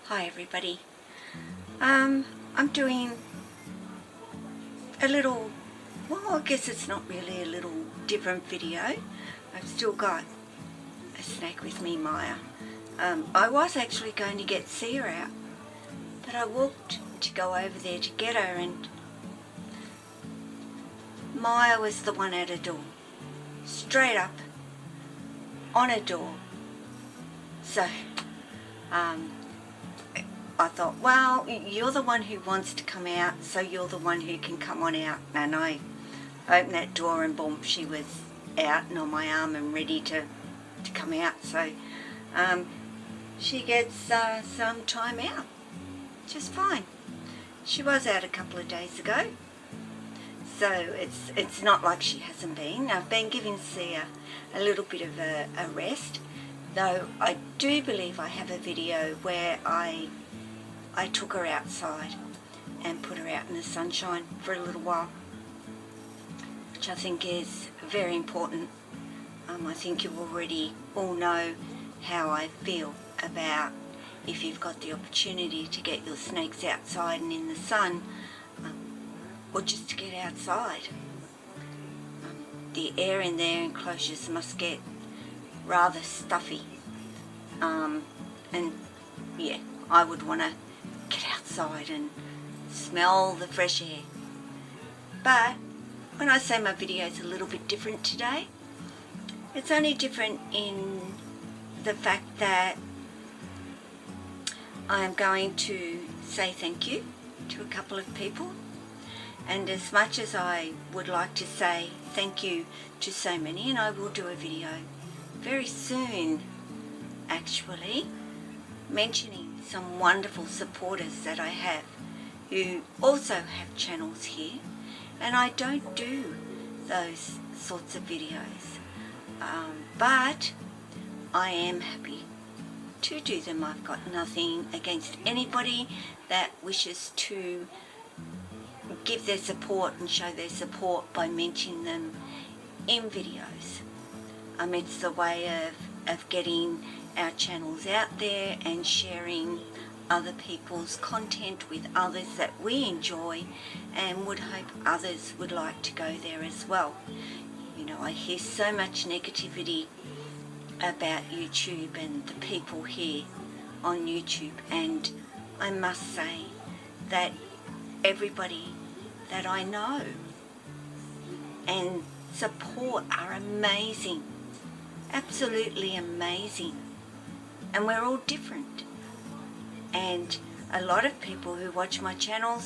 Hi everybody. I'm doing a little, well, I guess it's not really a little different video. I've still got a snake with me, Myah. I was actually going to get Sia out, but I walked to go over there to get her, and Myah was the one at a door, straight up on a door. So I thought, well, you're the one who wants to come out, so you're the one who can come on out. And I opened that door and boom, she was out and on my arm and ready to come out. So she gets some time out, just fine. She was out a couple of days ago, so it's not like she hasn't been. I've been giving Sia a little bit of a rest, though I do believe I have a video where I took her outside and put her out in the sunshine for a little while, which I think is very important. I think you already all know how I feel about if you've got the opportunity to get your snakes outside and in the sun, or just to get outside. The air in their enclosures must get rather stuffy, and yeah, I would want to get outside and smell the fresh air. But when I say my video is a little bit different today, it's only different in the fact that I am going to say thank you to a couple of people, and as much as I would like to say thank you to so many, and I will do a video very soon actually mentioning some wonderful supporters that I have who also have channels here, and I don't do those sorts of videos, but I am happy to do them. I've got nothing against anybody that wishes to give their support and show their support by mentioning them in videos. It's the way of getting our channels out there and sharing other people's content with others that we enjoy, and would hope others would like to go there as well. You know, I hear so much negativity about YouTube and the people here on YouTube, and I must say that everybody that I know and support are amazing, absolutely amazing, and we're all different. And a lot of people who watch my channel,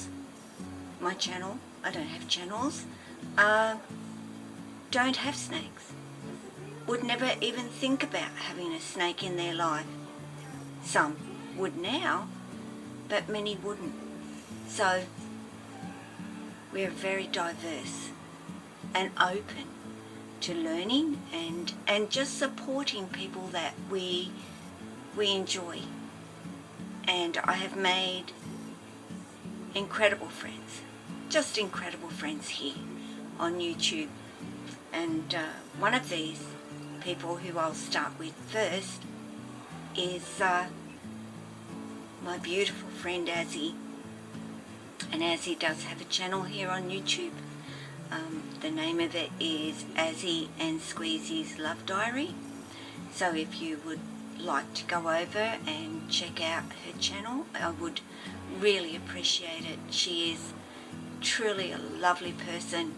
I don't have channels, don't have snakes, would never even think about having a snake in their life. Some would now, but many wouldn't. So we're very diverse and open to learning and just supporting people that we enjoy. And I have made incredible friends, just incredible friends here on YouTube. And one of these people who I'll start with first is my beautiful friend Asi. And Asi does have a channel here on YouTube. The name of it is Asi&Squeezy's Love Diary. So if you would like to go over and check out her channel, I would really appreciate it. She is truly a lovely person,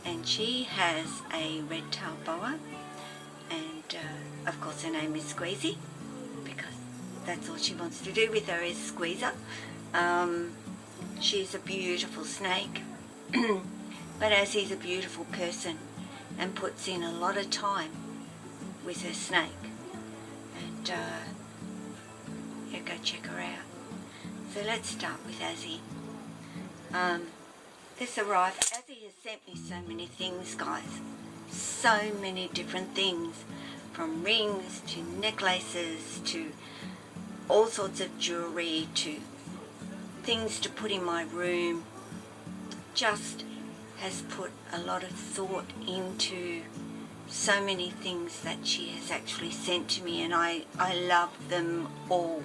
and she has a red-tailed boa, and of course her name is Squeezy, because that's all she wants to do with her is squeeze her. She's a beautiful snake, but Asi's a beautiful person and puts in a lot of time with her snake. And yeah, go check her out. So let's start with Asi. This arrived. Asi has sent me so many things, guys. So many different things, from rings to necklaces to all sorts of jewelry to things to put in my room. Just has put a lot of thought into so many things that she has actually sent to me, and I love them all.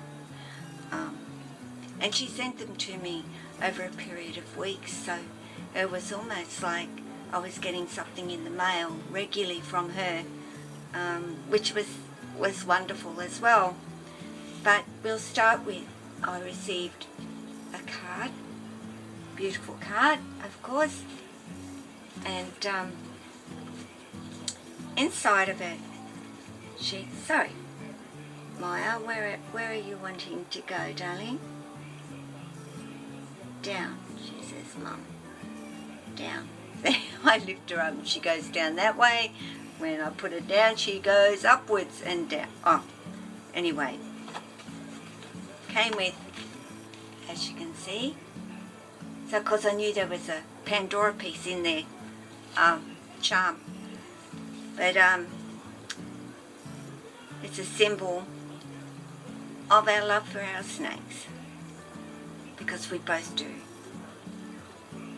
and she sent them to me over a period of weeks, so it was almost like I was getting something in the mail regularly from her, which was wonderful as well. But we'll start with, I received a card, beautiful card, of course, and inside of it, sorry, Myah, where are you wanting to go, darling? Down, she says, Mum, down. I lift her up and she goes down that way. When I put her down, she goes upwards and down. Oh, anyway, came with, as you can see, so because I knew there was a Pandora piece in there, charm, but it's a symbol of our love for our snakes, because we both do.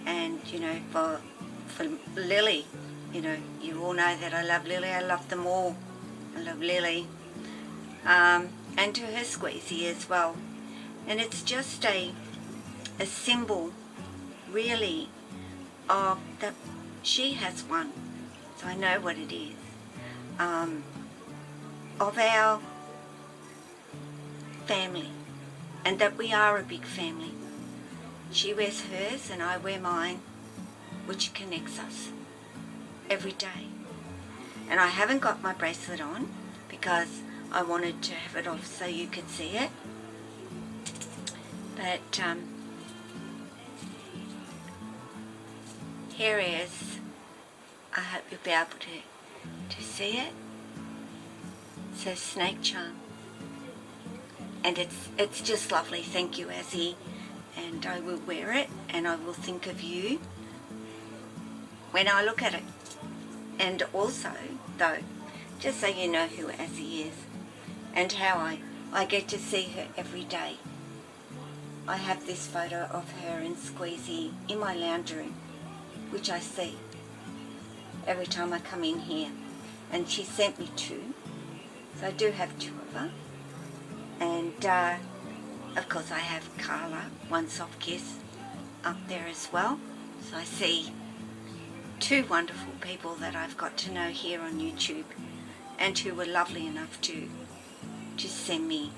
And you know, for Lily, you know, you all know that I love Lily. I love them all. I love Lily, and to her Squeezy as well. And it's just a symbol, really, of that she has one. So I know what it is. Of our family, and that we are a big family. She wears hers and I wear mine, which connects us every day. And I haven't got my bracelet on because I wanted to have it off so you could see it. But here is, I hope you'll be able to see it. It says snake charm. And it's just lovely. Thank you, Asi. And I will wear it and I will think of you when I look at it. And also, though, just so you know who Asi is and how I get to see her every day. I have this photo of her and Squeezy in my lounge room, which I see every time I come in here. And she sent me two, so I do have two of her. And of course I have Carla, One Soft Kiss, up there as well. So I see two wonderful people that I've got to know here on YouTube, and who were lovely enough to send me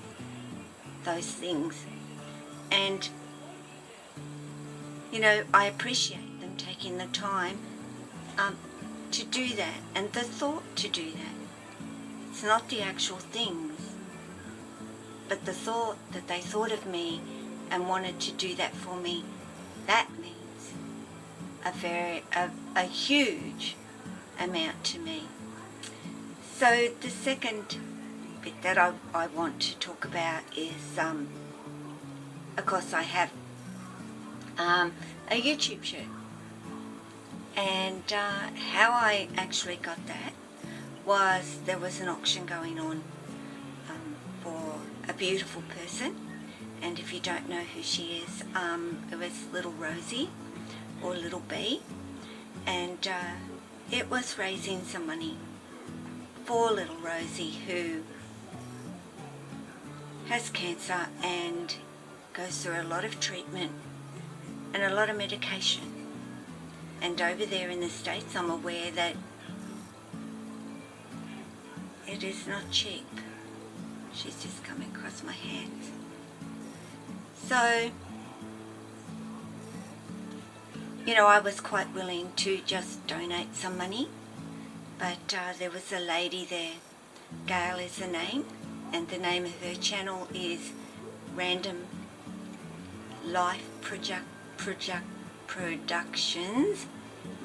those things. And you know, I appreciate them taking the time to do that, and the thought to do that. It's not the actual things, but the thought that they thought of me and wanted to do that for me. That means a huge amount to me. So the second bit that I want to talk about is, of course, I have a YouTube shirt. And how I actually got that was, there was an auction going on for a beautiful person, and if you don't know who she is, it was Little Rosie, or Little B, and it was raising some money for Little Rosie, who has cancer and goes through a lot of treatment and a lot of medication. And over there in the States, I'm aware that it is not cheap. She's just coming across my hands. So, you know, I was quite willing to just donate some money, but there was a lady there, Gail is the name, and the name of her channel is Random Life Productions.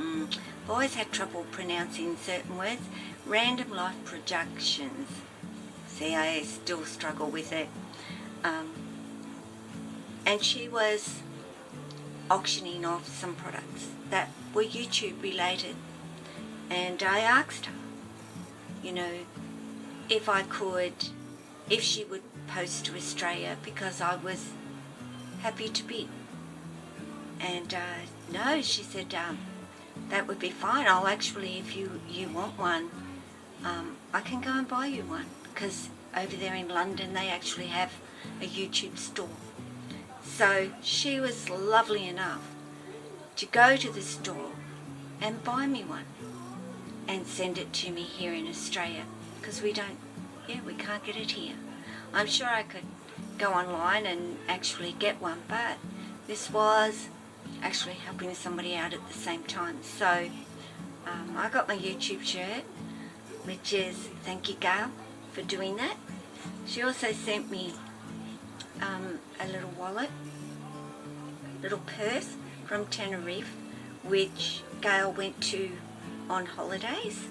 I've always had trouble pronouncing certain words. Random Life Productions. See, I still struggle with it. And she was auctioning off some products that were YouTube related. And I asked her, you know, if she would post to Australia, because I was happy to bid. And no, she said, that would be fine. I'll actually, if you want one, I can go and buy you one, because over there in London they actually have a YouTube store. So she was lovely enough to go to the store and buy me one and send it to me here in Australia, because we can't get it here. I'm sure I could go online and actually get one, but this was actually helping somebody out at the same time. So I got my YouTube shirt, which is thank you, Gail, for doing that. She also sent me a little wallet, little purse from Tenerife, which Gail went to on holidays,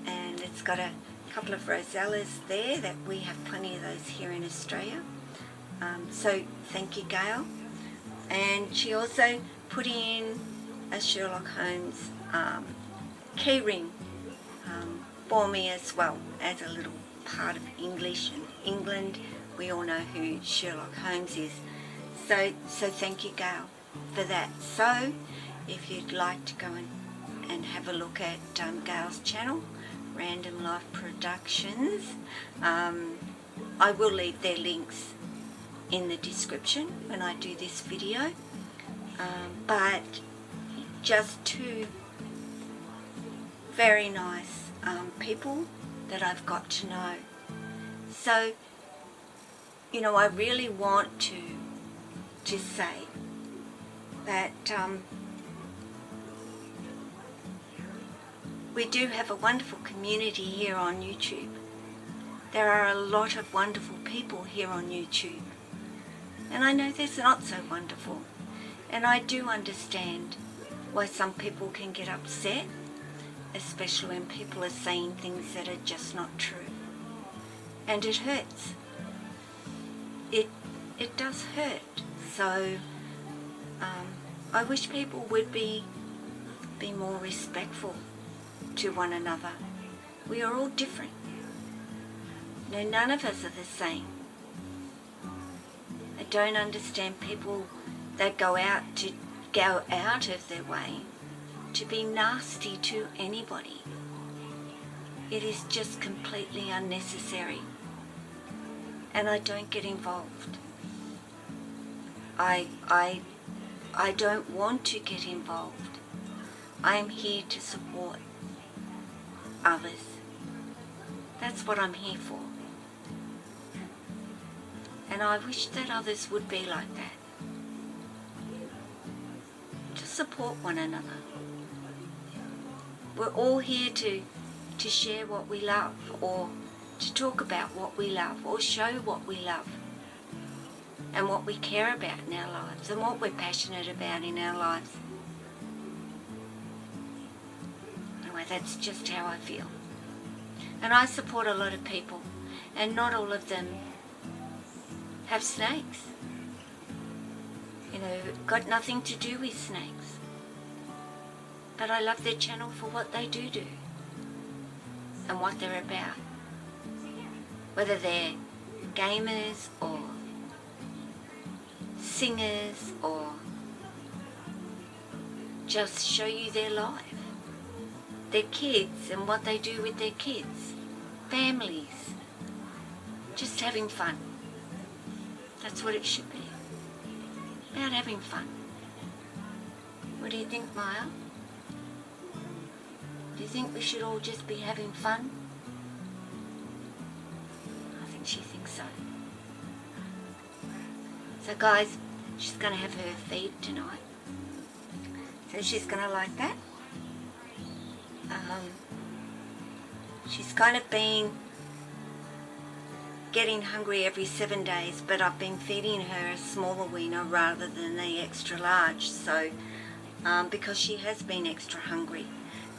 and it's got a couple of rosellas there that we have plenty of those here in Australia. So thank you, Gail. And she also put in a Sherlock Holmes key ring for me as well, as a little part of English and England. We all know who Sherlock Holmes is. So thank you, Gail, for that. So if you'd like to go and have a look at Gail's channel, Random Life Productions, I will leave their links in the description when I do this video. But just two very nice people that I've got to know. So, you know, I really want to say that we do have a wonderful community here on YouTube. There are a lot of wonderful people here on YouTube. And I know there's not so wonderful. And I do understand why some people can get upset, especially when people are saying things that are just not true. And it hurts. It does hurt. So I wish people would be more respectful to one another. We are all different. No, none of us are the same. I don't understand people that go out of their way to be nasty to anybody. It is just completely unnecessary. And I don't get involved. I don't want to get involved. I am here to support others. That's what I'm here for. And I wish that others would be like that. To support one another. We're all here to share what we love, or to talk about what we love, or show what we love, and what we care about in our lives, and what we're passionate about in our lives. Anyway, that's just how I feel. And I support a lot of people, and not all of them have snakes. You know, got nothing to do with snakes. But I love their channel for what they do and what they're about. Whether they're gamers or singers or just show you their life, their kids and what they do with their kids, families, just having fun. That's what it should be, about having fun. What do you think, Myah? Do you think we should all just be having fun? I think she thinks so. So guys, she's going to have her feed tonight. So she's going to like that. She's kind of been getting hungry every 7 days, but I've been feeding her a smaller wiener rather than the extra large, so because she has been extra hungry.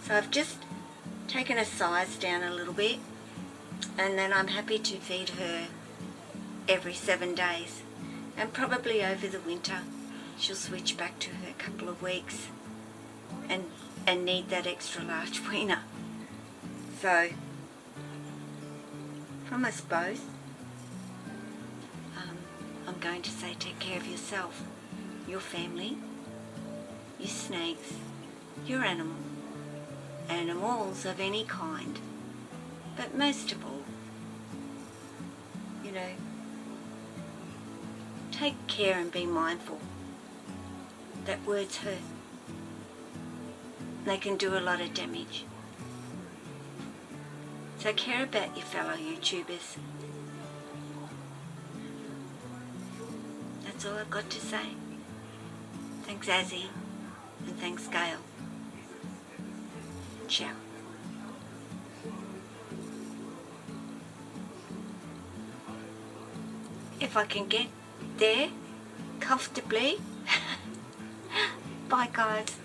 So I've just taken her size down a little bit, and then I'm happy to feed her every 7 days, and probably over the winter she'll switch back to her couple of weeks and need that extra large wiener. So from us both, I'm going to say take care of yourself, your family, your snakes, your animals of any kind, but most of all, you know, take care and be mindful that words hurt. They can do a lot of damage. So care about your fellow YouTubers. That's all I've got to say. Thanks Asi, and thanks Gail. Ciao. If I can get there comfortably. Bye guys.